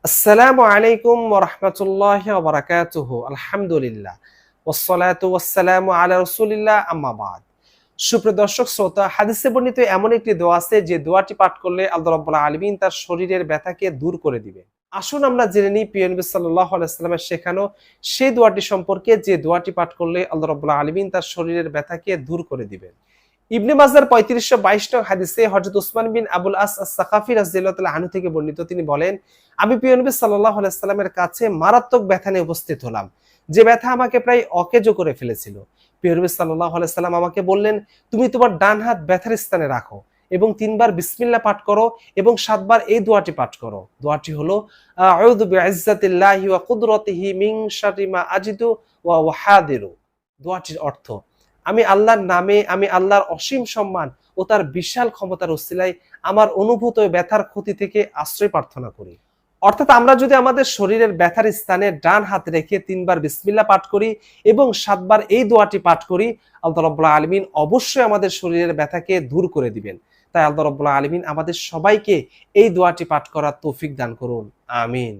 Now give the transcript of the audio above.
আসসালামু আলাইকুম ওয়া রাহমাতুল্লাহি ওয়া বারাকাতুহু। আলহামদুলিল্লাহ ওয়াসসালাতু ওয়াসসালামু আলা রাসূলিল্লাহ, আম্মা বাদ। সুপ্রিয় দর্শক শ্রোতা, হাদিসে বর্ণিত এমন একটি দোয়া আছে যে দোয়াটি পাঠ করলে আল্লাহ রাব্বুল আলামিন তার শরীরের ব্যথাকে দূর করে দিবেন। আসুন আমরা জেনে নিই প্রিয় নবী সাল্লাল্লাহু আলাইহি ওয়াসাল্লামের শেখানো সেই দোয়াটি সম্পর্কে, যে দোয়াটি পাঠ করলে আল্লাহ রাব্বুল আলামিন তার শরীরের ব্যথাকে দূর করে দিবেন। ইবনে মাজার ৩৫২২ নং হাদিসে হযরত উসমান বিন আবুল আস আস-সাকাফী রাদিয়াল্লাহু তাআলা আনহু থেকে বর্ণিত, তিনি বলেন, আমি প্রিয় নবী সাল্লাল্লাহু আলাইহি ওয়াসাল্লামের কাছে মারাত্মক ব্যথা নিয়ে উপস্থিত হলাম, যে ব্যথা আমাকে প্রায় অকেজো করে ফেলেছিল। প্রিয় নবী সাল্লাল্লাহু আলাইহি ওয়াসাল্লাম আমাকে বললেন, তুমি তোমার ডান হাত ব্যথার স্থানে রাখো এবং ৩ বার বিসমিল্লাহ পাঠ করো এবং ৭ বার এই দোয়াটি পাঠ করো। দোয়াটি হলো, আউযু বিইজ্জাতিল্লাহি ওয়া কুদরাতিহি মিন শাররি মা আজিদু ওয়া উহাদিরু। দোয়াটির অর্থ, আমি আল্লাহর নামে, আমি আল্লাহর অসীম সম্মান ও তার বিশাল ক্ষমতার উসিলায় আমার অনুভূত ব্যথার ক্ষতি থেকে আশ্রয় প্রার্থনা করি। অর্থাৎ আমরা যদি আমাদের শরীরের ব্যথার স্থানে ডান হাত রেখে ৩ বার বিসমিল্লাহ পাঠ করি এবং ৭ বার এই দোয়াটি পাঠ করি, আল্লাহ রাব্বুল আলামিন অবশ্যই আমাদের শরীরের ব্যথাকে দূর করে দিবেন। তাই আল্লাহ রাব্বুল আলামিন আমাদের সবাইকে এই দোয়াটি পাঠ করার তৌফিক দান করুন। আমিন।